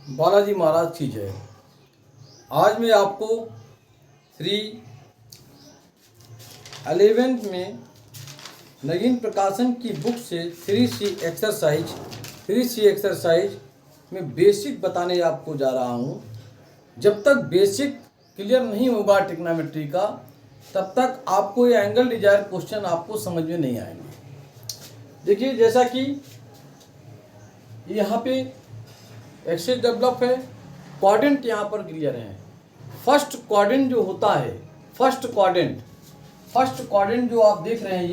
बालाजी महाराज की जय। आज मैं आपको 11th में नगीन प्रकाशन की बुक से 3C एक्सरसाइज में बेसिक बताने आपको जा रहा हूँ। जब तक बेसिक क्लियर नहीं होगा ट्रिग्नोमेट्री का, तब तक आपको ये एंगल डिजायर क्वेश्चन आपको समझ में नहीं आएंगे। देखिए, जैसा कि यहाँ पे एक्सेस डेवलप है, क्वाड्रेंट यहाँ पर क्लियर है। फर्स्ट क्वाड्रेंट जो होता है, फर्स्ट क्वाड्रेंट जो आप देख रहे हैं,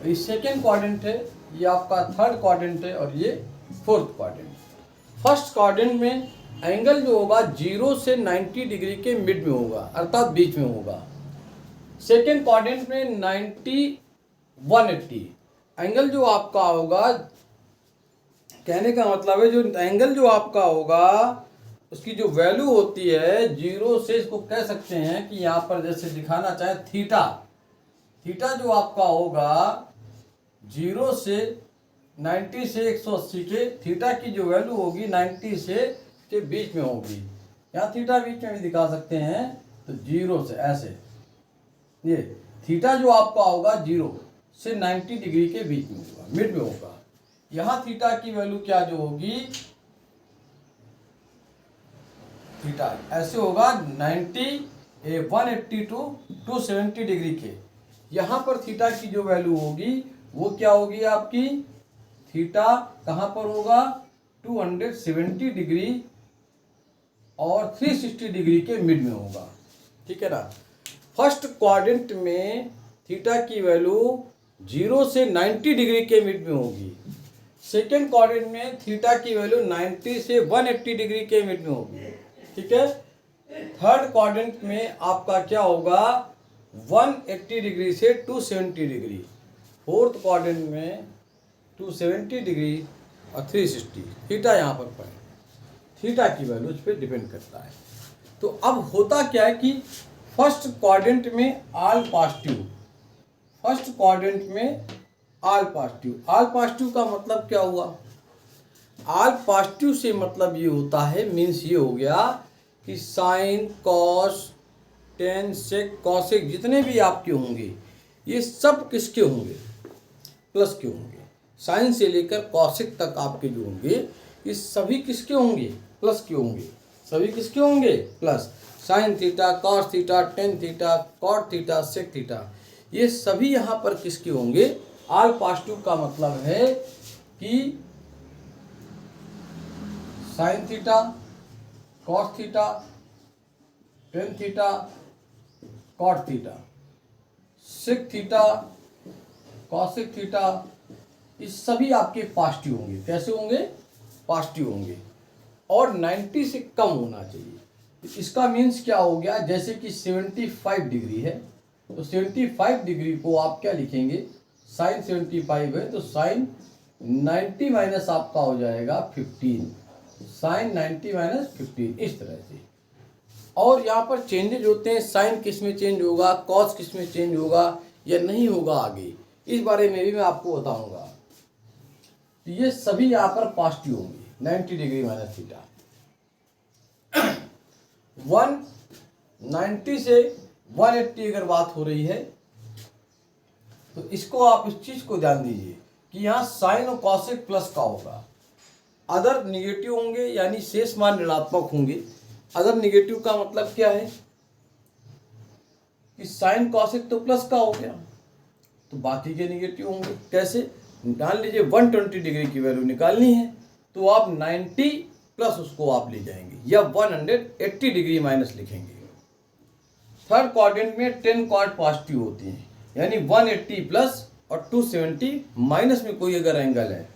ये सेकेंड क्वाड्रेंट है, ये आपका थर्ड क्वाड्रेंट है और ये फोर्थ क्वाड्रेंट। फर्स्ट क्वाड्रेंट में एंगल जो होगा 0 से 90 डिग्री के मिड में होगा, अर्थात बीच में होगा। सेकेंड क्वाड्रेंट में 90 180 एंगल जो आपका होगा, कहने का मतलब है जो एंगल जो आपका होगा उसकी जो वैल्यू होती है 0 से, इसको कह सकते हैं कि यहाँ पर जैसे दिखाना चाहे थीटा जो आपका होगा 0 से 90 से 180 के, थीटा की जो वैल्यू होगी 90 से के बीच में होगी। यहाँ थीटा बीच में भी दिखा सकते हैं, तो 0 से ऐसे, ये थीटा जो आपका होगा 0 से 90 डिग्री के बीच में होगा, मिड में होगा। यहाँ थीटा की वैल्यू क्या जो होगी, थीटा ऐसे होगा 180 टू 270 डिग्री के। यहाँ पर थीटा की जो वैल्यू होगी वो क्या होगी आपकी, थीटा कहाँ पर होगा 270 डिग्री और 360 डिग्री के मिड में होगा, ठीक है ना। फर्स्ट क्वाड्रेंट में थीटा की वैल्यू 0 से 90 डिग्री के मिड में होगी। सेकेंड क्वाड्रेंट में थीटा की वैल्यू 90 से 180 डिग्री के मिड में होगी, ठीक है। थर्ड क्वाड्रेंट में आपका क्या होगा 180 डिग्री से 270 डिग्री। फोर्थ क्वाड्रेंट में 270 डिग्री और 360। थीटा यहाँ पर पड़े, थीटा की वैल्यू उस पर डिपेंड करता है। तो अब होता क्या है कि फर्स्ट क्वाड्रेंट में ऑल पॉजिटिव, फर्स्ट क्वाड्रेंट में ऑल पॉजिटिव का मतलब क्या हुआ, ऑल पॉजिटिव से मतलब ये होता है, मीन्स ये हो गया कि sine cos tan sec cosec जितने भी आपके होंगे ये सब किसके होंगे, प्लस के होंगे। साइन से लेकर कॉसेक तक आपके जो होंगे ये सभी किसके होंगे, प्लस के होंगे। सभी किसके होंगे, plus. Sine theta, cos theta, tan theta, cot theta, sec theta, ये सभी यहाँ पर किसके होंगे, ऑल पॉजिटिव का मतलब है कि sine theta, cos theta, tan theta, cot theta, sec theta, cosec theta, ये सभी आपके पॉजिटिव होंगे। कैसे होंगे, पॉजिटिव होंगे और 90 से कम होना चाहिए। इसका मीन्स क्या हो गया, जैसे कि 75 डिग्री है तो 75 डिग्री को आप क्या लिखेंगे, साइन 75 है तो साइन 90 माइनस आपका हो जाएगा 15, साइन 90 माइनस 15, इस तरह से। और यहाँ पर चेंजेज होते हैं, साइन किस में चेंज होगा, कॉस किस में चेंज होगा या नहीं होगा, आगे इस बारे में भी मैं आपको बताऊंगा। तो ये सभी यहाँ पर पॉजिटिव होंगे 90 डिग्री माइनस थीटा। 190 से 180 अगर बात हो रही है तो इसको आप इस चीज को ध्यान दीजिए कि यहाँ साइन और कॉसेक प्लस का होगा, अदर निगेटिव होंगे, यानी शेष मान ऋणात्मक होंगे। अदर निगेटिव का मतलब क्या है कि साइन कॉसेक तो प्लस का हो गया, तो बाकी के निगेटिव होंगे। कैसे, मान लीजिए 120 डिग्री की वैल्यू निकालनी है तो आप 90 प्लस उसको आप ले जाएंगे या 180 डिग्री माइनस लिखेंगे। थर्ड क्वाड्रेंट में 10 क्वाड पॉजिटिव होती हैं, यानी 180 प्लस और 270 माइनस में कोई अगर एंगल है,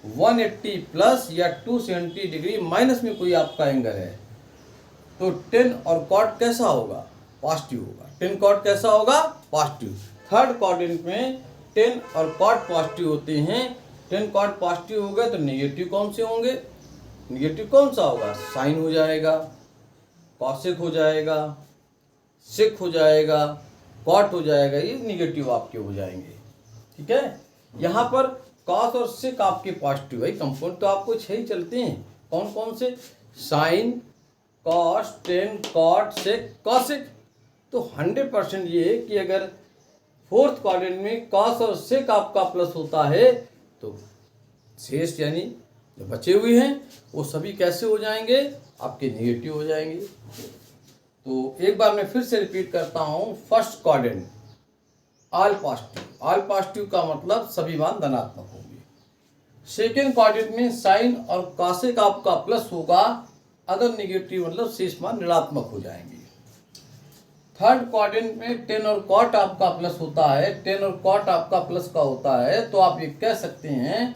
180 प्लस या 270 डिग्री माइनस में कोई आपका एंगल है, तो 10 और कॉट कैसा होगा, पॉजिटिव होगा। 10 कॉट कैसा होगा, पॉजिटिव। थर्ड क्वाड्रेंट में 10 और कॉट पॉजिटिव होते हैं। 10 कॉट पॉजिटिव हो गए तो निगेटिव कौन से होंगे, निगेटिव कौन सा होगा, साइन हो जाएगा, कॉसेक हो जाएगा, सेक हो जाएगा, कॉट हो जाएगा, ये निगेटिव आपके हो जाएंगे, ठीक है। यहाँ पर कॉस और सेक आपके पॉजिटिव है, कंपाउंड तो आपको 6 ही चलते हैं, कौन कौन से? साइन, कॉस, टेन, कॉट, सेक, कॉसेक। तो 100% ये कि अगर फोर्थ क्वाड्रेंट में कॉस और सेक आपका प्लस होता है तो शेष यानी जो बचे हुए हैं वो सभी कैसे हो जाएंगे? आपके नेगेटिव हो जाएंगे। तो एक बार मैं फिर से रिपीट करता हूँ। First quadrant all positive, all positive का मतलब सभी मान धनात्मक होंगे। सेकेंड क्वाड्रेंट में साइन और कॉसेक आपका प्लस होगा, अदर नेगेटिव मतलब शेष मान ऋणात्मक हो जाएंगे। थर्ड क्वाड्रेंट में टेन और कॉट आपका प्लस होता है, टेन और कॉट आपका प्लस का होता है, तो आप ये कह सकते हैं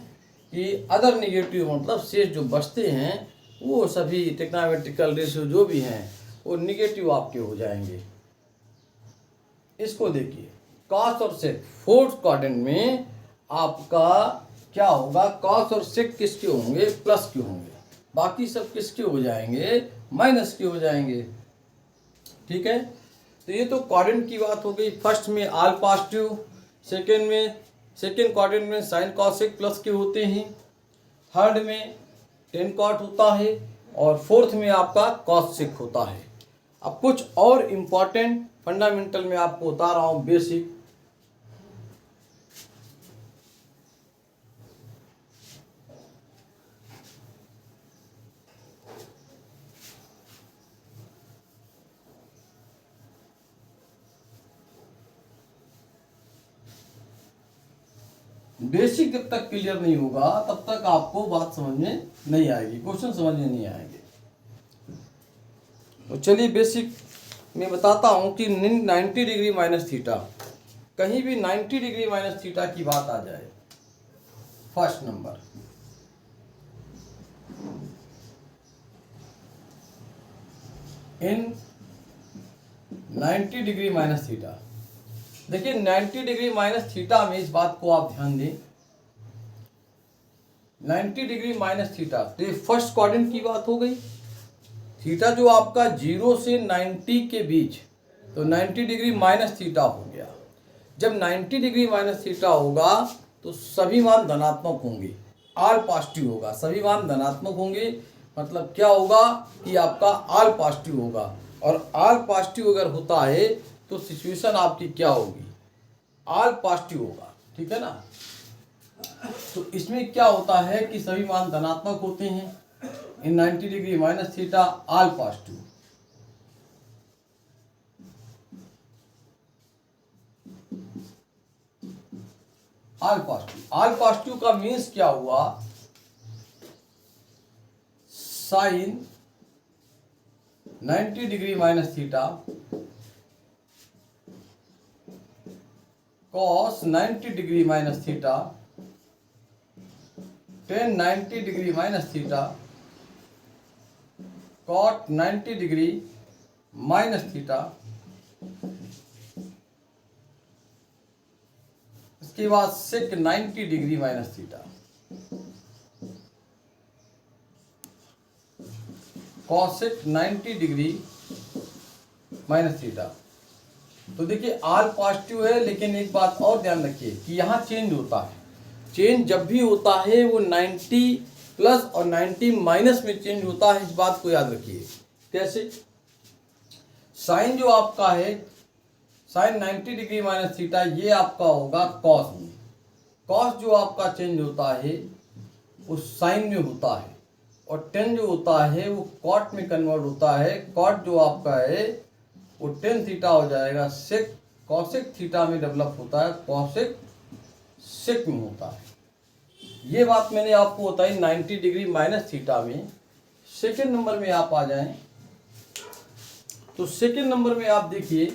कि अदर नेगेटिव मतलब शेष जो बचते हैं वो सभी ट्रिग्नोमेट्रिकल रेशियो जो भी हैं वो नेगेटिव आपके हो जाएंगे। इसको देखिए, कॉस और सेक फोर्थ क्वाड्रेंट में आपका क्या होगा? कॉस और सेक किसके होंगे? प्लस के होंगे। बाकी सब किसके हो जाएंगे? माइनस के हो जाएंगे। ठीक है, तो ये तो क्वाड्रेंट की बात हो गई। फर्स्ट में ऑल पॉजिटिव, सेकेंड क्वाड्रेंट में साइन कॉस सेक प्लस के होते हैं, थर्ड में टेन कॉट होता है और फोर्थ में आपका कॉस सेक होता है। अब कुछ और इम्पॉर्टेंट फंडामेंटल में आपको बता रहा हूँ, बेसिक। बेसिक जब तक क्लियर नहीं होगा तब तक आपको बात समझ में नहीं आएगी, क्वेश्चन समझ में नहीं आएंगे। तो चलिए बेसिक में बताता हूं कि 90 डिग्री माइनस थीटा, कहीं भी 90 डिग्री माइनस थीटा की बात आ जाए, first number in 90 degree minus theta. देखिए 90 डिग्री माइनस थीटा में इस बात को आप ध्यान दें, 90 डिग्री माइनस थीटा, तो ये फर्स्ट क्वाड्रेंट की बात हो गई। थीटा जो आपका 0 से 90 के बीच, तो 90 डिग्री माइनस थीटा हो गया। जब 90 डिग्री माइनस थीटा होगा तो सभी मान धनात्मक होंगे, ऑल पॉजिटिव होगा, सभी मान धनात्मक होंगे। मतलब क्या होगा कि आपका ऑल पॉजिटिव होगा, और ऑल पॉजिटिव अगर होता है तो सिचुएशन आपकी क्या होगी? ऑल पॉजिटिव होगा। ठीक है ना? तो इसमें क्या होता है कि सभी मान धनात्मक होते हैं। इन 90 degree minus theta all positive, all positive. All positive का मीन्स क्या हुआ? Sine 90 degree minus theta, cos 90 degree minus theta, tan 90 degree minus theta, cot 90 degree minus theta, इसके बाद sec 90 degree minus theta, cosec 90 degree minus theta. तो देखिए all positive है, लेकिन एक बात और ध्यान रखिए कि यहाँ चेंज होता है। चेंज जब भी होता है वो 90 प्लस और 90 माइनस में चेंज होता है, इस बात को याद रखिए। कैसे? साइन जो आपका है, साइन 90 डिग्री माइनस थीटा, ये आपका होगा कॉस में। कॉस जो आपका चेंज होता है उस साइन में होता है, और टेन जो होता है वो कॉट में कन्वर्ट होता है। कॉट जो आपका है वो टेन थीटा हो जाएगा। सेक कॉसेक थीटा में डेवलप होता है, कॉसेक सेक में होता है। ये बात मैंने आपको बताई 90 डिग्री माइनस थीटा में। सेकेंड नंबर में आप आ जाएं, तो सेकेंड नंबर में आप देखिए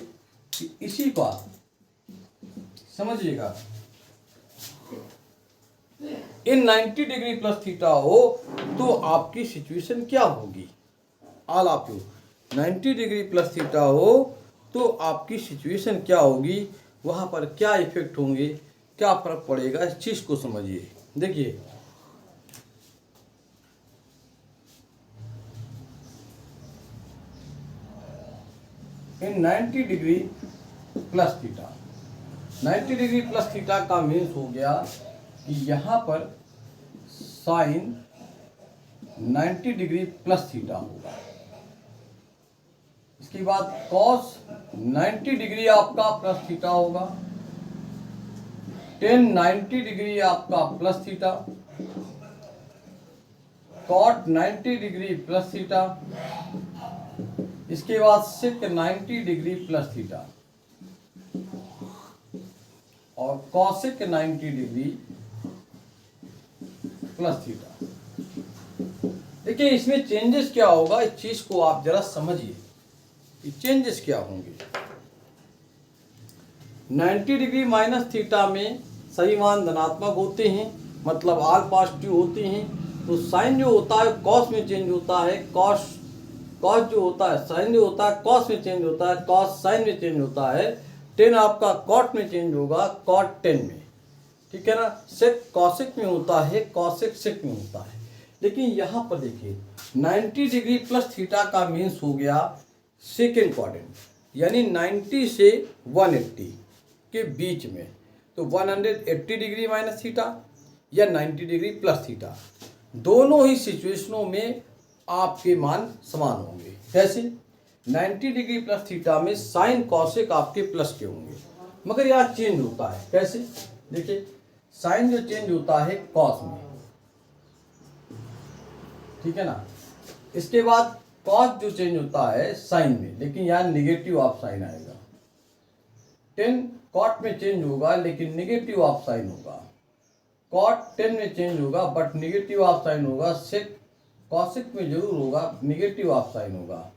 कि इसी का समझिएगा, इन 90 डिग्री प्लस थीटा हो तो आपकी सिचुएशन क्या होगी? All of you 90 degree plus theta हो तो आपकी सिचुएशन क्या होगी? वहाँ पर क्या इफेक्ट होंगे, क्या फर्क पड़ेगा, इस चीज़ को समझिए। देखिए इन 90 degree plus theta, 90 degree plus theta का मीन्स हो गया कि यहाँ पर साइन 90 डिग्री प्लस थीटा होगा। इसके बाद कॉस 90 डिग्री आपका प्लस थीटा होगा। टेन 90 डिग्री आपका plus theta. Cot 90 degree plus theta. इसके बाद सेक 90 डिग्री प्लस थीटा और कॉसेक 90 डिग्री प्लस थीटा। देखिए इसमें चेंजेस क्या होगा, इस चीज को आप जरा समझिए कि चेंजेस क्या होंगे। 90 डिग्री माइनस थीटा में सभी मान धनात्मक होते हैं, मतलब आल पॉजिटिव होते हैं। तो साइन जो होता है कॉस में चेंज होता है, कॉस जो होता है साइन जो होता है कॉस में चेंज होता है, कॉस साइन में चेंज होता है। टेन आपका कॉट में चेंज होगा, कॉट टेन में, ठीक है ना। सेक कॉसेक में होता है, कॉसेक सेक में होता है। लेकिन यहाँ पर देखिए 90 डिग्री प्लस थीटा का मीन्स हो गया सेकेंड क्वाड्रेंट, यानी 90 से 180 के बीच में। तो 180 डिग्री माइनस थीटा या 90 डिग्री प्लस थीटा, दोनों ही सिचुएशनों में आपके मान समान होंगे। कैसे? 90 डिग्री प्लस थीटा में साइन कॉसेक आपके प्लस के होंगे, मगर यहाँ चेंज होता है। कैसे? देखिए साइन जो चेंज होता है कॉस में, ठीक है ना। इसके बाद कॉस जो चेंज होता है साइन में, लेकिन यहाँ निगेटिव ऑफ साइन आएगा। टेन कॉट में चेंज होगा लेकिन निगेटिव ऑफ साइन होगा। कॉट 10 में चेंज होगा बट निगेटिव ऑफ साइन होगा। सेक कॉसेक में जरूर होगा, निगेटिव ऑफ साइन होगा।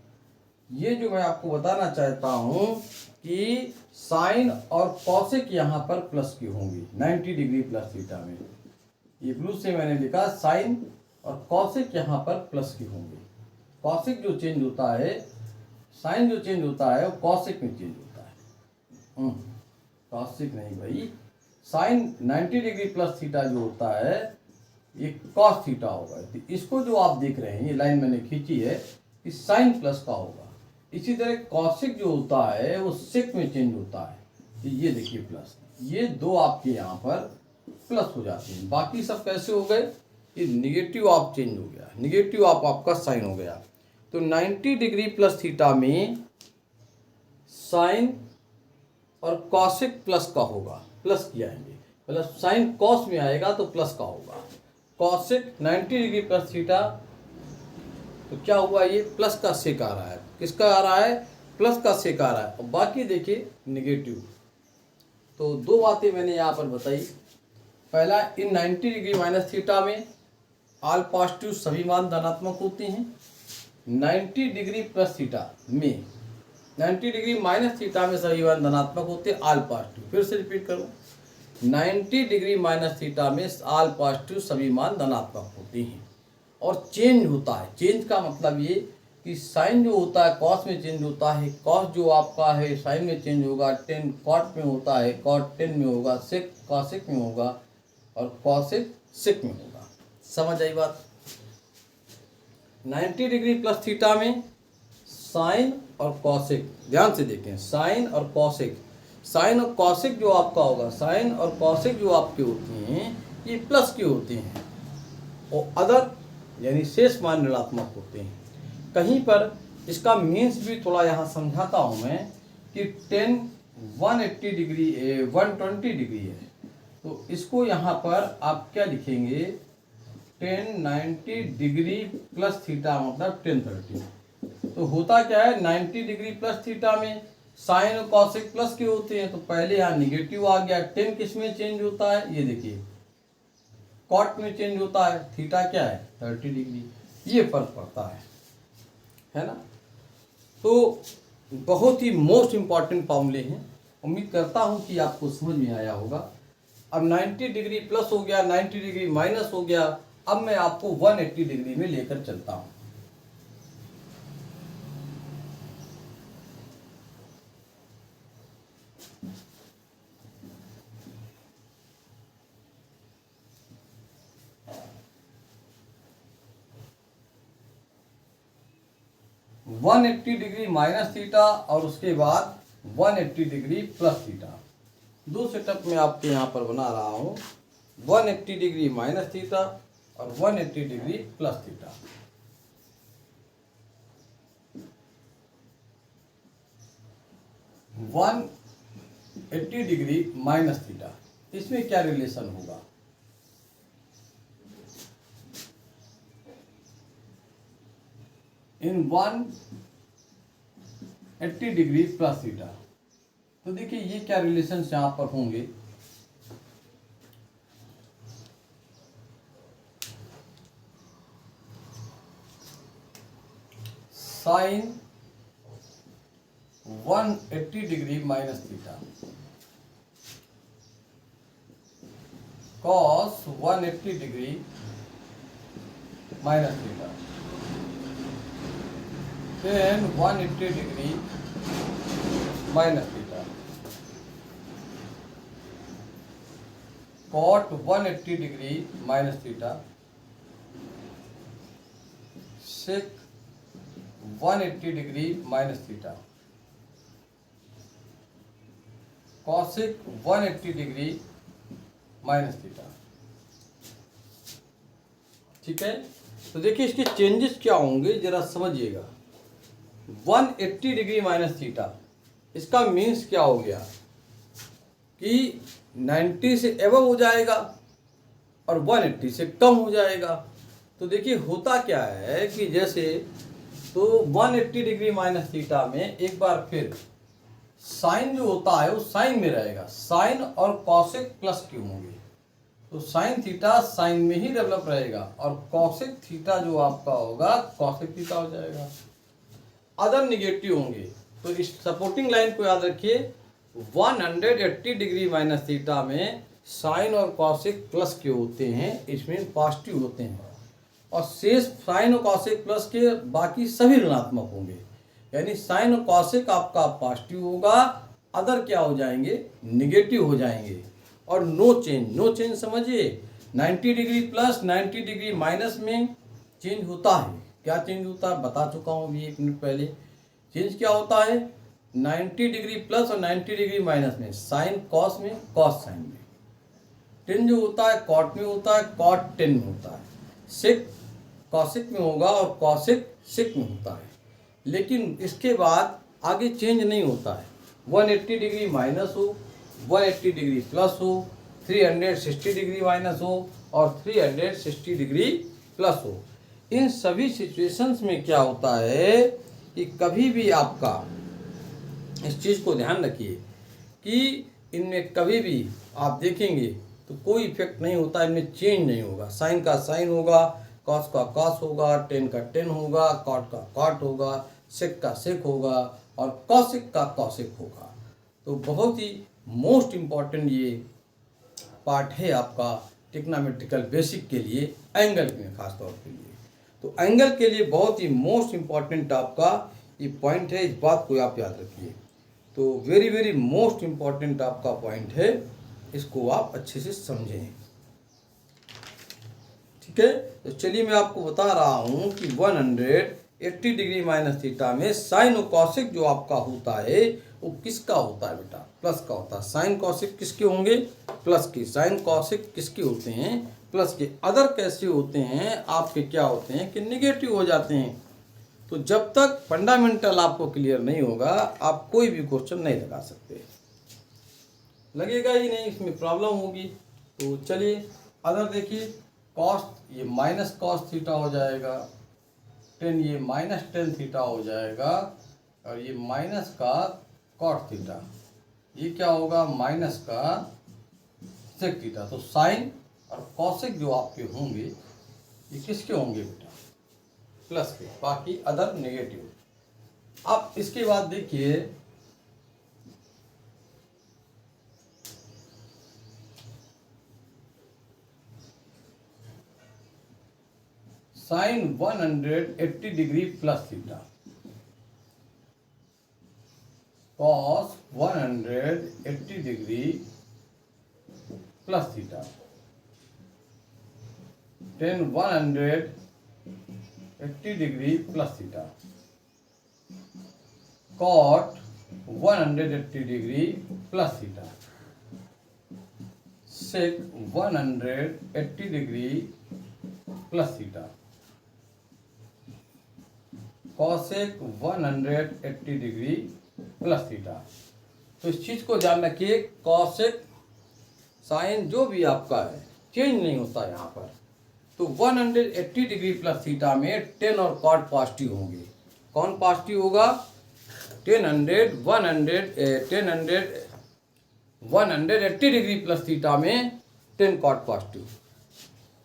ये जो मैं आपको बताना चाहता हूं कि साइन और कॉसेक यहाँ पर प्लस की होंगी 90 डिग्री प्लस थीटा में। ये ब्लू से मैंने लिखा साइन और कॉसेक यहाँ पर प्लस की होंगी। कॉसेक जो चेंज होता है, साइन जो चेंज होता है वो कॉसेक में चेंज होता है। कॉसेक नहीं भाई, साइन 90 डिग्री प्लस थीटा जो होता है ये कॉस थीटा होगा। तो इसको जो आप देख रहे हैं, ये लाइन मैंने खींची है, कि साइन प्लस का होगा। इसी तरह कॉसेक जो होता है वो सेक में चेंज होता है। तो ये देखिए प्लस, ये दो आपके यहाँ पर प्लस हो जाते हैं। बाकी सब कैसे हो गए? ये निगेटिव ऑफ चेंज हो गया, निगेटिव ऑफ आपका साइन हो गया। तो 90 डिग्री प्लस थीटा में साइन और कॉसेक प्लस का होगा, प्लस किया आएंगे, मतलब साइन कॉस में आएगा तो प्लस का होगा। कॉसेक 90 डिग्री प्लस थीटा, तो क्या हुआ, ये प्लस का सेक आ रहा है। किसका आ रहा है? प्लस का सेक आ रहा है। और बाकी देखिए निगेटिव। तो दो बातें मैंने यहाँ पर बताई। पहला, इन 90 डिग्री माइनस थीटा में ऑल पॉजिटिव सभी मान धनात्मक होते हैं। 90 डिग्री प्लस थीटा में 90 डिग्री माइनस थीटा में सभी मान धनात्मक होते हैं, ऑल पॉजिटिव। फिर से रिपीट करूँ, 90 डिग्री माइनस थीटा में ऑल पॉजिटिव सभी मान धनात्मक होते हैं। और चेंज होता है, चेंज का मतलब ये कि साइन जो होता है कॉस में चेंज होता है, कॉस जो आपका है साइन में चेंज होगा। 10 कॉट में होता है, कॉट 10 में होगा। सेक कॉसेक में होगा और कॉसेक सेक में होगा। समझ आई बात? 90 डिग्री प्लस थीटा में साइन और कॉसेक, ध्यान से देखें, साइन और कॉसेक, साइन और कॉसेक जो आपका होगा, साइन और कॉसेक जो आपके होते हैं ये प्लस के होते हैं, और अदर यानी शेष मान ऋणात्मक होते हैं। कहीं पर इसका मीन्स भी थोड़ा यहाँ समझाता हूँ मैं कि 10 180 डिग्री 120 डिग्री है, तो इसको यहाँ पर आप क्या लिखेंगे, 10 90 डिग्री प्लस थीटा मतलब 1030। तो होता क्या है, 90 डिग्री प्लस थीटा में साइन और कॉसेक प्लस के होते हैं, तो पहले यहाँ निगेटिव आ गया। 10 किस में चेंज होता है, ये देखिए कॉट में चेंज होता है। थीटा क्या है, 30 डिग्री। ये फर्क पड़ता है ना। तो बहुत ही मोस्ट इम्पॉर्टेंट फॉर्मूले हैं। उम्मीद करता हूँ कि आपको समझ में आया होगा। अब 90 डिग्री प्लस हो गया, 90 डिग्री माइनस हो गया। अब मैं आपको 180 डिग्री में लेकर चलता हूँ। वन 180 डिग्री माइनस थीटा और उसके बाद 180 डिग्री प्लस थीटा। दो सेटअप में आपके यहाँ पर बना रहा हूँ। 180 डिग्री माइनस थीटा और 180 degree plus theta. One 80 degree minus theta, इसमें क्या रिलेशन होगा? इन 180 डिग्री प्लस थीटा, तो देखिए ये क्या रिलेशन यहां पर होंगे। Sine 180 degree minus theta, cos 180 degree minus theta, tan 180 degree minus theta, cot 180 degree minus theta, sec 180 degree minus theta, cosec 180 degree minus theta. ठीक है, तो देखिए इसके चेंजेस क्या होंगे जरा समझिएगा। 180 डिग्री माइनस थीटा, इसका मीन्स क्या हो गया कि 90 से एबव हो जाएगा और 180 से कम हो जाएगा। तो देखिए होता क्या है कि जैसे तो 180 डिग्री माइनस थीटा में एक बार फिर साइन जो होता है वो साइन में रहेगा, साइन और कॉसेक प्लस क्यों होंगे, तो साइन थीटा साइन में ही डेवलप रहेगा और कॉसेक थीटा जो आपका होगा कॉसेक थीटा हो जाएगा। अदर निगेटिव होंगे, तो इस सपोर्टिंग लाइन को याद रखिए। 180 डिग्री माइनस थीटा में साइन और कॉसेक प्लस के होते हैं, इसमें पॉजिटिव होते हैं, और शेष साइन और कॉसेक प्लस के बाकी सभी ऋणात्मक होंगे। यानी साइन और कॉसेक आपका पॉजिटिव होगा, अदर क्या हो जाएंगे, निगेटिव हो जाएंगे। और नो चेंज, नो चेंज समझिए, 90 डिग्री प्लस 90 डिग्री माइनस में चेंज होता है। क्या चेंज होता है बता चुका हूँ अभी 1 मिनट पहले। चेंज क्या होता है, 90 डिग्री प्लस और 90 डिग्री माइनस में, साइन कॉस में, कॉस साइन में। टेन जो होता है कॉट में होता है, कॉट टेन में होता है। सेक कॉसेक में होगा और कॉसेक सेक में होता है। लेकिन इसके बाद आगे चेंज नहीं होता है। 180 डिग्री माइनस हो, 180 डिग्री प्लस हो, 360 डिग्री माइनस हो और 360 डिग्री प्लस हो। इन सभी सिचुएशंस में क्या होता है कि कभी भी आपका, इस चीज़ को ध्यान रखिए कि इनमें कभी भी आप देखेंगे तो कोई इफेक्ट नहीं होता, इनमें चेंज नहीं होगा। साइन का साइन होगा, कॉस का कॉस होगा, टेन का टेन होगा, कॉट का कॉट होगा, सेक का सेक होगा और कॉसेक का कॉसेक होगा। तो बहुत ही मोस्ट इम्पॉर्टेंट ये पार्ट है आपका ट्रिग्नोमेट्रिकल बेसिक के लिए, एंगल में खास तौर के लिए। तो एंगल के लिए बहुत ही मोस्ट इम्पॉर्टेंट आपका ये पॉइंट है, इस बात को आप याद रखिए। तो वेरी वेरी मोस्ट इम्पॉर्टेंट आपका पॉइंट है, इसको आप अच्छे से समझें। ठीक है, तो चलिए मैं आपको बता रहा हूँ कि 180 डिग्री माइनस थीटा में साइन और कॉसेक जो आपका होता है वो किसका होता है बेटा, प्लस का होता है। साइन कॉसेक किसके होंगे, प्लस के। साइन कॉसेक किसके होते हैं, प्लस के। अदर कैसे होते हैं आपके, क्या होते हैं कि निगेटिव हो जाते हैं। तो जब तक फंडामेंटल आपको क्लियर नहीं होगा आप कोई भी क्वेश्चन नहीं लगा सकते, लगेगा ही नहीं, इसमें प्रॉब्लम होगी। तो चलिए अदर देखिए, कॉस ये माइनस कॉस थीटा हो जाएगा, टेन ये माइनस टेन थीटा हो जाएगा और ये माइनस का कॉट थीटा, ये क्या होगा माइनस का सेक थीटा। तो साइन और कॉसेक जो आपके होंगे ये किसके होंगे बेटा, प्लस के, बाकी अदर नेगेटिव। अब इसके बाद देखिए sine 180 degree plus theta, cos 180 degree plus theta, tan 180 degree plus theta, cot 180 degree plus theta, sec 180 degree plus theta, cosec 180 degree plus theta. तो इस चीज को ध्यान रखिए, कॉसेक साइन जो भी आपका है चेंज नहीं होता यहाँ पर। तो 180 डिग्री प्लस थीटा में टेन और कॉट पॉजिटिव होंगे। कौन पॉजिटिव होगा? 180 डिग्री प्लस थीटा में 10 कॉट पॉजिटिव,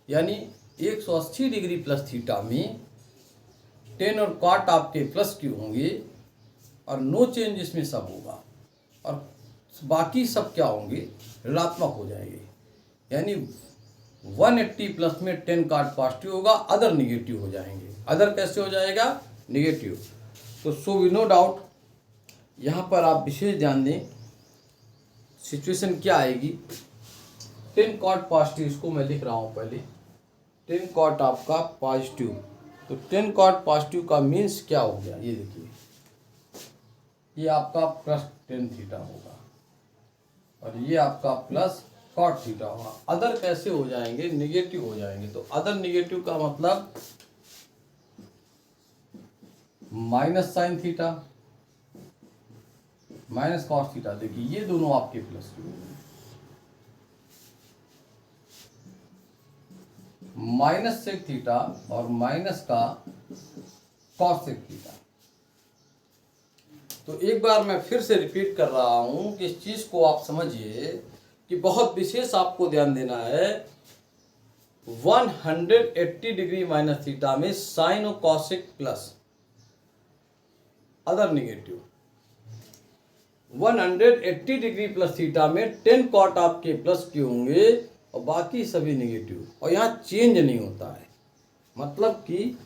यानी 180 डिग्री प्लस थीटा में 10 और कॉट आपके प्लस क्यू होंगे और नो चेंज इसमें सब होगा, और बाकी सब क्या होंगे? ऋणात्मक हो जाएंगे। यानी 180 प्लस में 10 कॉट पॉजिटिव होगा, अदर निगेटिव हो जाएंगे। अदर कैसे हो जाएगा? निगेटिव। तो सो वी नो डाउट, यहाँ पर आप विशेष ध्यान दें, सिचुएशन क्या आएगी? 10 कॉट पॉजिटिव, इसको मैं लिख रहा हूँ पहले, 10 कॉट आपका पॉजिटिव। तो 10 कॉट पॉजिटिव का मीन्स क्या हो गया? ये देखिए, ये आपका प्लस 10 थीटा होगा और ये आपका प्लस कॉट थीटा होगा। अदर कैसे हो जाएंगे? निगेटिव हो जाएंगे। तो अदर निगेटिव का मतलब minus sine theta, minus cos theta. देखिए ये दोनों आपके प्लस क्यू होंगे, माइनस सेक थीटा और माइनस का कॉस सेक थीटा। तो एक बार मैं फिर से रिपीट कर रहा हूं कि इस चीज को आप समझिए कि बहुत विशेष आपको ध्यान देना है। 180 डिग्री माइनस थीटा में साइन और cosec plus, other negative. 180 degree plus theta में 10 कॉट आपके प्लस के होंगे और बाकी सभी निगेटिव, और यहाँ चेंज नहीं होता है। मतलब कि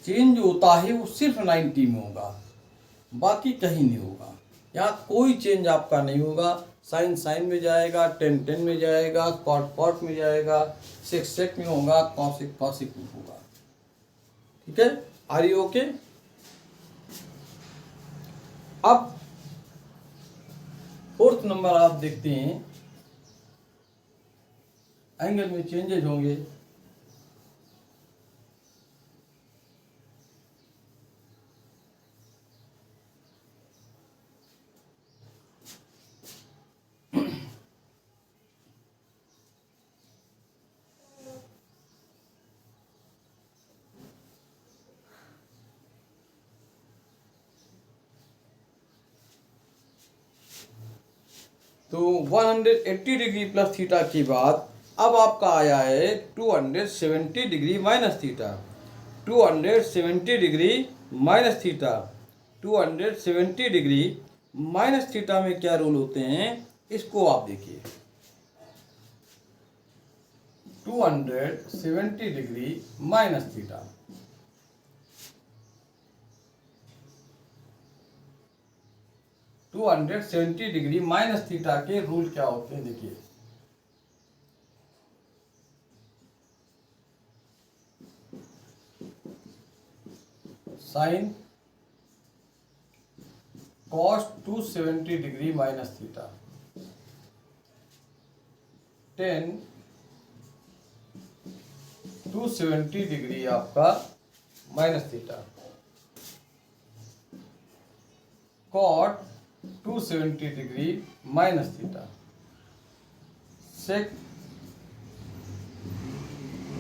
चेंज होता है वो सिर्फ 90 में होगा, बाकी कहीं नहीं होगा। यहाँ कोई चेंज आपका नहीं होगा। साइन साइन में जाएगा, 10 10 में जाएगा, कॉट कॉट में जाएगा, सेक सेक में होगा, कॉसिक कॉसिक में होगा। ठीक है, आर यू ओके? अब फोर्थ नंबर आप देखते हैं, एंगल में चेंजेज होंगे। तो 180 डिग्री प्लस थीटा के बाद अब आपका आया है 270 degree minus theta. 270 degree minus theta, 270 degree minus theta में क्या रूल होते हैं, इसको आप देखिए। 270 degree minus theta, 270 degree minus theta के रूल क्या होते हैं? देखिए, sine cos 270 degree minus theta, 10 270 degree आपका minus theta, cot 270 degree minus theta, sec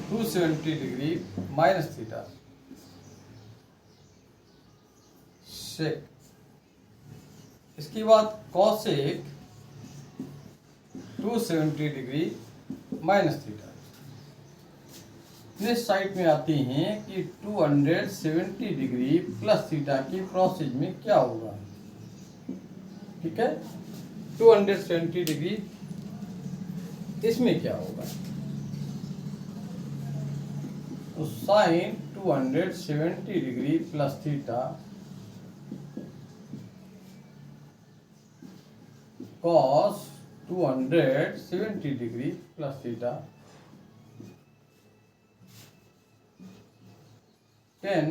270 degree minus theta, sec. इसके बाद cosec 270 degree minus theta. Next side में आती हैं कि 270 डिग्री प्लस थीटा की प्रोसेस में क्या होगा? ठीक है, 270 डिग्री इसमें क्या होगा? तो sine 270 degree plus theta cos 270 degree plus theta 10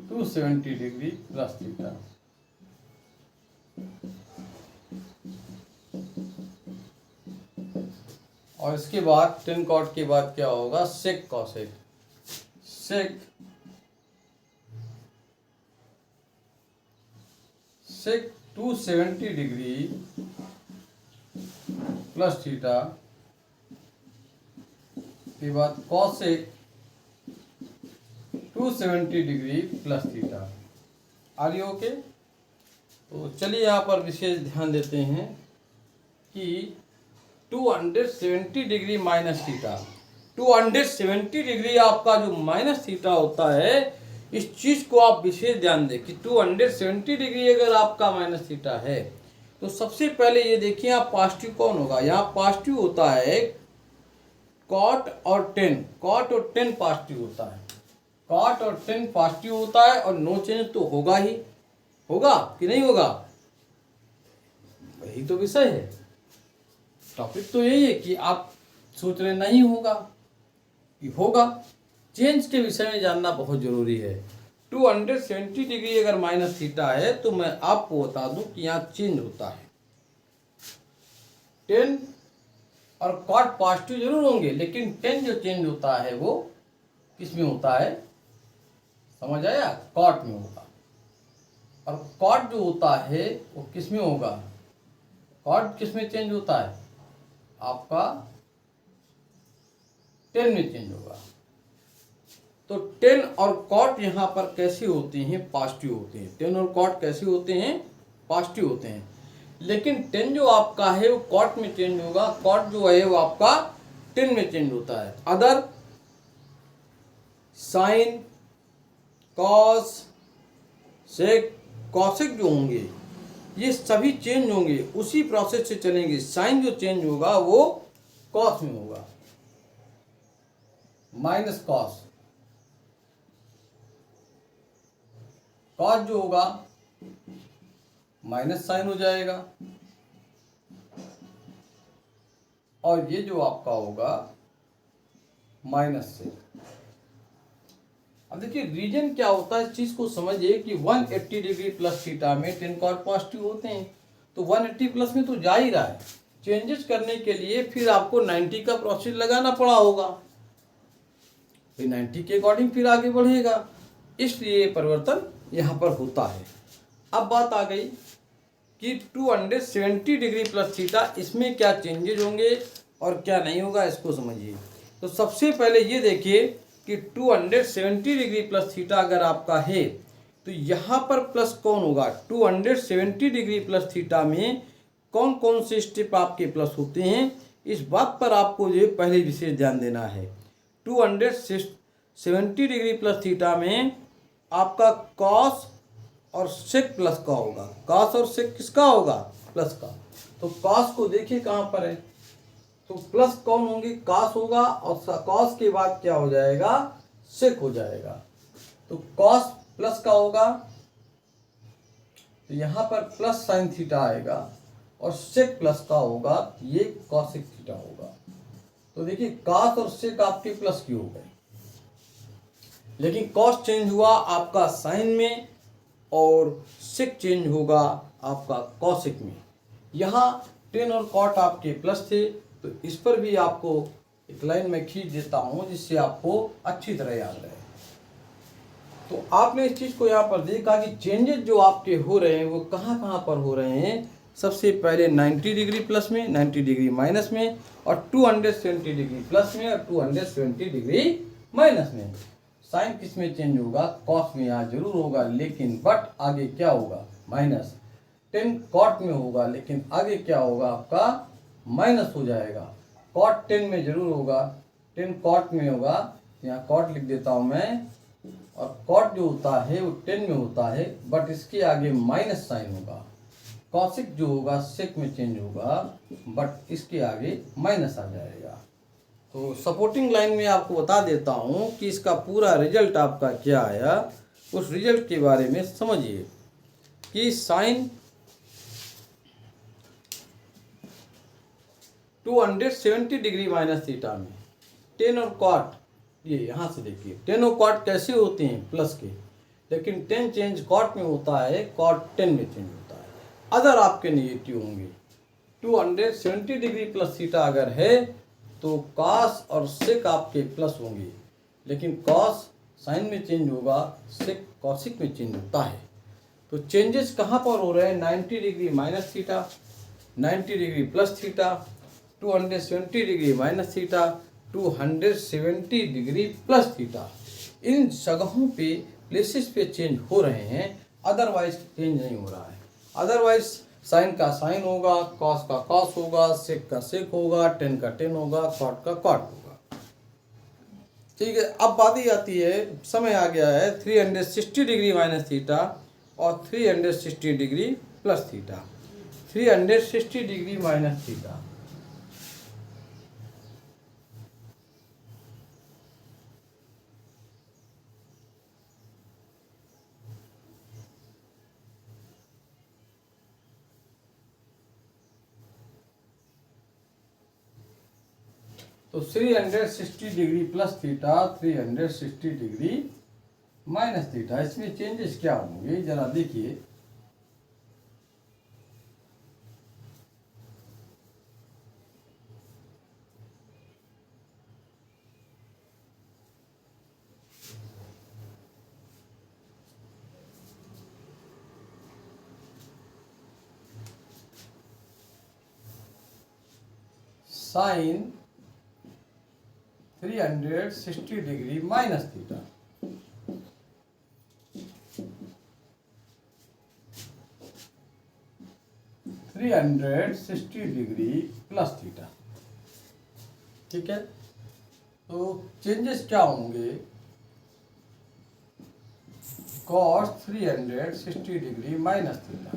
270 degree plus theta. और इसके बाद टेन कॉट के बाद क्या होगा, sec cosec. Sec 270 degree plus theta के बाद cosec 270 degree plus theta. Are you okay? तो चलिए यहाँ पर विशेष ध्यान देते हैं कि 270 डिग्री माइनस थीटा, 270 डिग्री आपका जो माइनस थीटा होता है, इस चीज़ को आप विशेष ध्यान दें कि 270 डिग्री अगर आपका माइनस थीटा है तो सबसे पहले ये देखिए आप पॉजिटिव कौन होगा। यहाँ पॉजिटिव होता है कॉट और टेन, कॉट और टेन पॉजिटिव होता है, कॉट और टेन पॉजिटिव होता है और नो चेंज तो होगा ही, होगा कि नहीं होगा? वही तो विषय है, टॉपिक तो यही है कि आप सोच रहे नहीं होगा कि होगा। चेंज के विषय में जानना बहुत जरूरी है। 270 डिग्री अगर माइनस थीटा है तो मैं आपको बता दूं कि यहाँ चेंज होता है। टेन और कॉट पॉजिटिव जरूर होंगे, लेकिन टेन जो चेंज होता है वो किस में होता है, समझ आया? कॉट में होगा। और कॉट जो होता है वो किस में होगा, कॉट किस में चेंज होता है, आपका टेन में चेंज होगा। तो टेन और कॉट यहाँ पर कैसे होते हैं, पॉजिटिव होते हैं। टेन और कॉट कैसे होते हैं, पॉजिटिव होते हैं। लेकिन टेन जो आपका है वो कॉट में चेंज होगा, कॉट जो है वो आपका टेन में चेंज होता है। अदर साइन, कॉस, सेक, कॉसेक जो होंगे ये सभी चेंज होंगे, उसी प्रोसेस से चलेंगे। साइन जो चेंज होगा वो कॉस में होगा, माइनस कॉस। कॉस जो होगा माइनस साइन हो जाएगा, और ये जो आपका होगा माइनस से। अब देखिए रीजन क्या होता है, इस चीज को समझिए कि 180 डिग्री प्लस थीटा में टेन कॉट पॉजिटिव होते हैं, तो 180 प्लस में तो जा ही रहा है। चेंजेस करने के लिए फिर आपको 90 का प्रोसेस लगाना पड़ा होगा, फिर 90 के अकॉर्डिंग फिर आगे बढ़ेगा, इसलिए परिवर्तन यहाँ पर होता है। अब बात आ गई कि 270 डिग्री प्लस थीटा, इसमें क्या चेंजेज होंगे और क्या नहीं होगा, इसको समझिए। तो सबसे पहले ये देखिए कि 270 डिग्री प्लस थीटा अगर आपका है तो यहाँ पर प्लस कौन होगा, 270 डिग्री प्लस थीटा में कौन कौन से स्टेप आपके प्लस होते हैं, इस बात पर आपको जो पहले विशेष ध्यान देना है। 270 डिग्री प्लस थीटा में आपका कॉस और सेक प्लस का होगा। कॉस और सेक किसका होगा, प्लस का। तो कॉस को देखिए कहाँ पर है, तो प्लस कौन होंगे, कॉस होगा, और कॉस के बाद क्या हो जाएगा, सेक हो जाएगा। तो कॉस प्लस का होगा, तो यहाँ पर प्लस साइन थीटा आएगा, और सेक प्लस का होगा, ये कॉसेक थीटा होगा। तो देखिए कॉस और सेक आपके प्लस की हो गए, लेकिन कॉस चेंज हुआ आपका साइन में और सेक चेंज होगा आपका कॉसेक में। यहाँ टेन और कॉट आपके प्लस थे, तो इस पर भी आपको एक लाइन में खींच देता हूँ जिससे आपको अच्छी तरह याद रहे। तो आपने इस चीज़ को यहाँ पर देखा कि चेंजेस जो आपके हो रहे हैं वो कहाँ कहाँ पर हो रहे हैं। सबसे पहले 90 डिग्री प्लस में, 90 डिग्री माइनस में, और 270 डिग्री प्लस में और 270 डिग्री माइनस में। साइन किस में चेंज होगा, कॉस में यहाँ जरूर होगा, लेकिन बट आगे क्या होगा, माइनस। टेन कॉट में होगा, लेकिन आगे क्या होगा आपका, माइनस हो जाएगा। कॉट 10 में जरूर होगा, 10 कॉट में होगा, यहाँ कॉट लिख देता हूँ मैं, और कॉट जो होता है वो 10 में होता है, बट इसके आगे माइनस साइन होगा। कॉसिक जो होगा सेक में चेंज होगा, बट इसके आगे माइनस आ जाएगा। तो सपोर्टिंग लाइन में आपको बता देता हूँ कि इसका पूरा रिजल्ट आपका क्या आया, उस रिजल्ट के बारे में समझिए कि साइन 270 डिग्री माइनस थीटा में टेन और कॉट, ये यहाँ से देखिए टेन और कॉट कैसे होते हैं, प्लस के, लेकिन टेन चेंज कॉट में होता है, कॉट 10 में चेंज होता है। अदर आपके नेगेटिव होंगे। 270 डिग्री प्लस थीटा अगर है तो कॉस और सेक आपके प्लस होंगे, लेकिन कॉस साइन में चेंज होगा, सेक कॉसिक में चेंज होता है। तो चेंजेस कहाँ पर हो रहे हैं? 90 degree minus theta, 90 degree plus theta, 270 degree minus theta, 270 degree plus theta. इन जगहों पे प्लेसेस पे चेंज हो रहे हैं, अदरवाइज चेंज नहीं हो रहा है। अदरवाइज साइन का साइन होगा, कॉस का कॉस होगा, सेक का सेक होगा, टेन का टेन होगा, कॉट का कॉट होगा। ठीक है, अब बात ही आती है, समय आ गया है 360 डिग्री माइनस थीटा और 360 degree plus theta. 360 degree minus theta, तो 360 degree plus theta, 360 degree minus theta, इसमें चेंजेस क्या होंगे जरा देखिए। Sine 360 degree minus theta, three 360 degree plus theta. ठीक है, तो चेंजेस क्या होंगे? Cos 360 degree minus theta,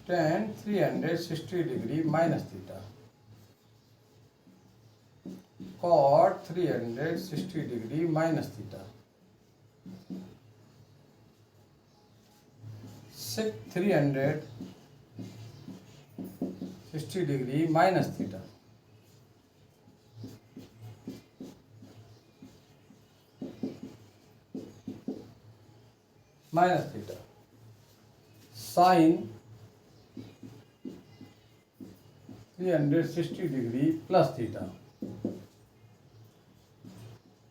tan 360 degree minus theta, cot 360 degree minus theta, sec 360 degree minus theta, minus theta, sine 360 degree plus theta,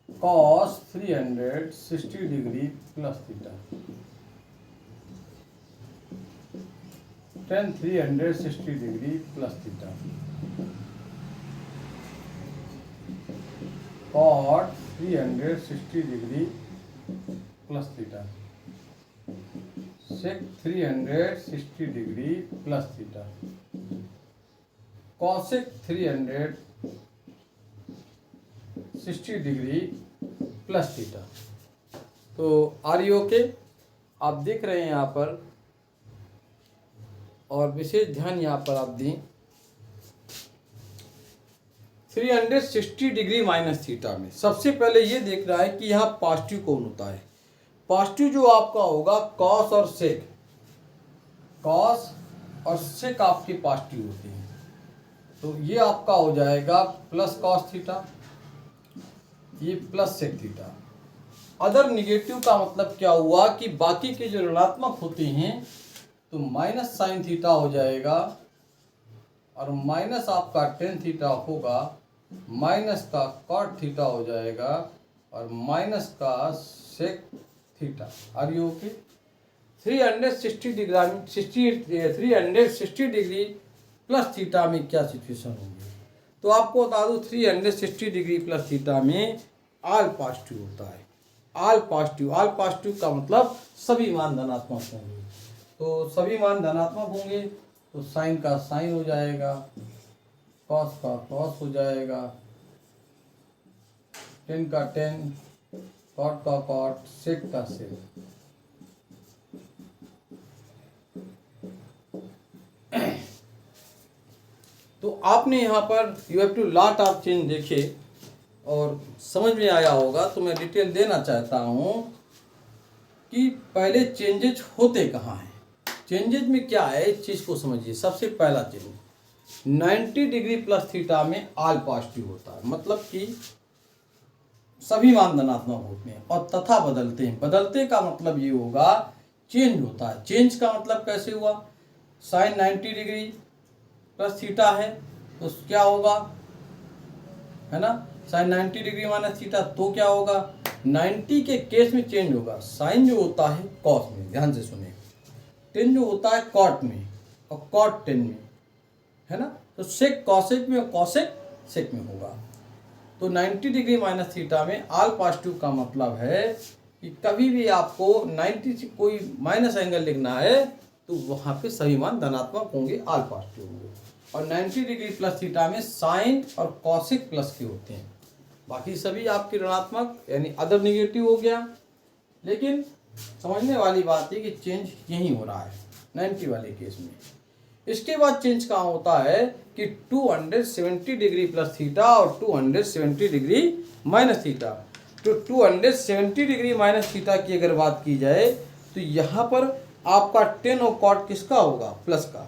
cos 360 degree plus theta, tan 360 degree plus theta, cot 360 degree plus theta, sec 360 degree plus theta, cosec 360 degree plus theta. तो are you okay? आप देख रहे हैं यहाँ पर, और विशेष ध्यान यहाँ पर आप दें, 360 डिग्री माइनस थीटा में सबसे पहले ये देख रहा है कि यहाँ पॉजिटिव कौन होता है। पॉजिटिव जो आपका होगा कॉस और सेक, कॉस और सेक आपके पॉजिटिव होते हैं, तो ये आपका हो जाएगा प्लस कॉस थीटा, ये plus sec theta. Other negative का मतलब क्या हुआ कि बाकी के जो ऋणात्मक होते हैं तो माइनस साइन थीटा हो जाएगा, और माइनस आपका टेन थीटा होगा, माइनस का कॉट थीटा हो जाएगा, और माइनस का sec theta. Are you okay? 360 degree plus theta में क्या सिचुएशन होगी? तो आपको बता दूं 360 डिग्री प्लस थीटा में आल पॉजिटिव होता है। आल पॉजिटिव का मतलब सभी मान धनात्मक होंगे। तो सभी मान धनात्मक होंगे तो साइन का साइन हो जाएगा, कॉस का कॉस हो जाएगा, टेन का टेन, कॉट का कॉट, सेक का सेक। तो आपने यहाँ पर you have to lot of change देखे और समझ में आया होगा। तो मैं डिटेल देना चाहता हूँ कि पहले चेंजेज होते कहाँ हैं। चेंजेज में क्या है इस चीज़ को समझिए। सबसे पहला चेंज 90 डिग्री प्लस थीटा में आल पॉजिटिव होता है, मतलब कि सभी मान धनात्मक होते हैं और तथा बदलते हैं। बदलते का मतलब ये होगा चेंज होता है। चेंज का मतलब कैसे हुआ? साइन 90 डिग्री प्लस थीटा है तो क्या होगा, है ना, साइन 90 डिग्री माइनस थीटा, तो क्या होगा, 90 के केस में चेंज होगा। साइन जो होता है कॉस में, ध्यान से सुने, टेन जो होता है कॉट में और कॉट टेन में, है ना, तो सेक कॉसेक में और कॉसेक सेक में होगा। तो 90 डिग्री माइनस थीटा में आल पॉजिटिव का मतलब है कि कभी भी आपको 90 से कोई माइनस एंगल लिखना है तो वहाँ पे सभी मान धनात्मक होंगे, आल पॉजिटिव होंगे। और 90 डिग्री प्लस थीटा में साइन और कॉसिक प्लस के होते हैं, बाकी सभी आपके ऋणात्मक यानी अदर निगेटिव हो गया। लेकिन समझने वाली बात है कि चेंज यही हो रहा है 90 वाले केस में। इसके बाद चेंज कहाँ होता है कि 270 डिग्री प्लस थीटा और 270 डिग्री माइनस थीटा। तो 270 डिग्री माइनस थीटा की अगर बात की जाए तो यहाँ पर आपका टेन और कॉट किसका होगा, प्लस का।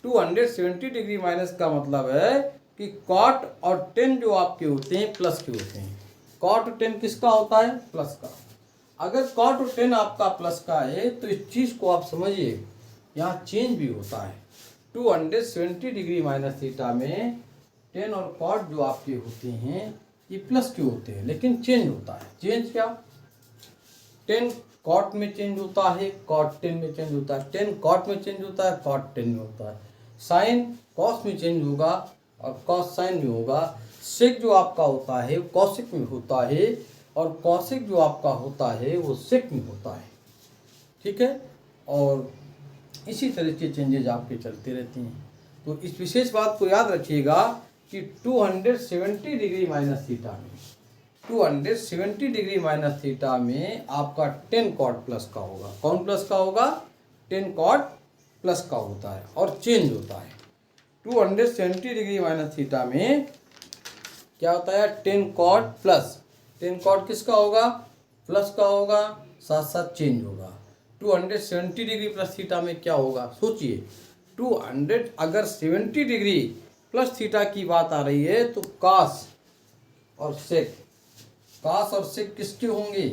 270 डिग्री माइनस का मतलब है कि कॉट और टेन जो आपके होते हैं प्लस के होते हैं। कॉट और टेन किसका होता है, प्लस का। अगर कॉट और टेन आपका प्लस का है तो इस चीज़ को आप समझिए, यहाँ चेंज भी होता है। 270 डिग्री माइनस थीटा में टेन और कॉट जो आपके होते हैं ये प्लस के होते हैं, लेकिन चेंज होता है। चेंज क्या, टेन कॉट में चेंज होता है, कॉट टेन में चेंज होता है, टेन कॉट में चेंज होता है, कॉट टेन में होता है। साइन कॉस में चेंज होगा और कॉस साइन में होगा। सेक जो आपका होता है वो कॉसिक में होता है और कॉसिक जो आपका होता है वो सेक में होता है, ठीक है। और इसी तरह के चेंजेज आपके चलते रहते हैं। तो इस विशेष बात को याद रखिएगा कि 270 डिग्री माइनस थीटा में 270 डिग्री माइनस थीटा में आपका 10 कॉट प्लस का होगा। कौन प्लस का होगा, 10 कॉट प्लस का होता है और चेंज होता है। 270 डिग्री माइनस थीटा में क्या होता है, 10 कॉट प्लस, 10 कॉट किसका होगा, प्लस का होगा, साथ साथ चेंज होगा। 270 डिग्री प्लस थीटा में क्या होगा, सोचिए, 200 अगर 70 डिग्री प्लस थीटा की बात आ रही है तो कास और सेक, कास और सेक किसके होंगे,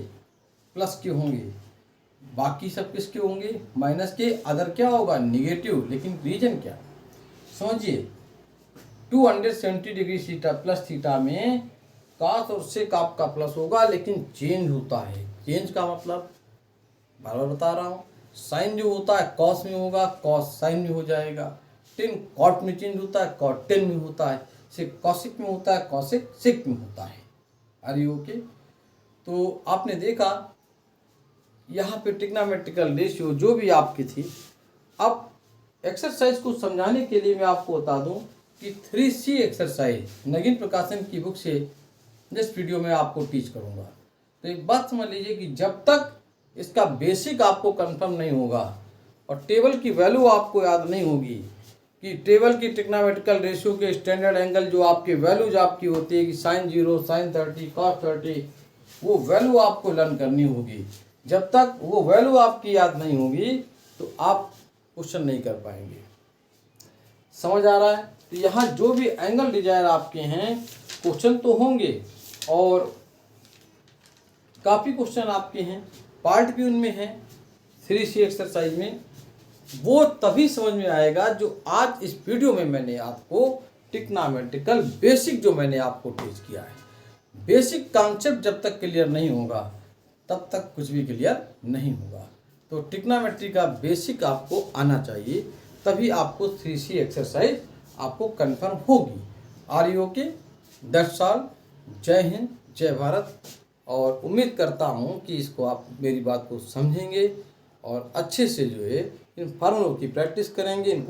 प्लस के होंगे, बाकी सब किसके होंगे, माइनस के। अदर क्या होगा, निगेटिव। लेकिन रीजन क्या, समझिए, 270 डिग्री थीटा प्लस थीटा में कास और सेक आपका प्लस होगा, लेकिन चेंज होता है। चेंज का मतलब बार बार बता रहा हूँ, साइन जो होता है कॉस में होगा, कॉस साइन में हो जाएगा। टेन कॉट में चेंज होता है, कॉट टेन में होता है। सेक कॉसिक में होता है, कॉसिक सेक में होता है। Are you okay. तो आपने देखा यहाँ पे ट्रिग्नोमेट्रिकल रेशियो जो भी आपकी थी। अब एक्सरसाइज को समझाने के लिए मैं आपको बता दूं कि 3C एक्सरसाइज नगीन प्रकाशन की बुक से नेक्स्ट वीडियो में आपको टीच करूंगा। तो एक बात समझ लीजिए कि जब तक इसका बेसिक आपको कंफर्म नहीं होगा और टेबल की वैल्यू आपको याद नहीं होगी कि टेबल की ट्रिग्नोमेट्रिकल रेशियो के स्टैंडर्ड एंगल जो आपके वैल्यूज आपकी होती है कि साइन 0, साइन 30, कॉस 30, वो वैल्यू आपको लर्न करनी होगी। जब तक वो वैल्यू आपकी याद नहीं होगी तो आप क्वेश्चन नहीं कर पाएंगे। समझ आ रहा है। तो यहाँ जो भी एंगल डिजायर आपके हैं क्वेश्चन तो होंगे और काफ़ी क्वेश्चन आपके हैं, पार्ट भी उनमें है 3C एक्सरसाइज में। वो तभी समझ में आएगा जो आज इस वीडियो में मैंने आपको ट्रिग्नोमेट्रिकल बेसिक जो मैंने आपको टीच किया है। बेसिक कॉन्सेप्ट जब तक क्लियर नहीं होगा तब तक कुछ भी क्लियर नहीं होगा। तो ट्रिग्नोमेट्री का बेसिक आपको आना चाहिए, तभी आपको 3C एक्सरसाइज आपको कंफर्म होगी। Are you okay. That's all. जय हिंद, जय भारत। और उम्मीद करता हूँ कि इसको आप मेरी बात को समझेंगे और अच्छे से जो है इन फार्मूलों की प्रैक्टिस करेंगे, इनको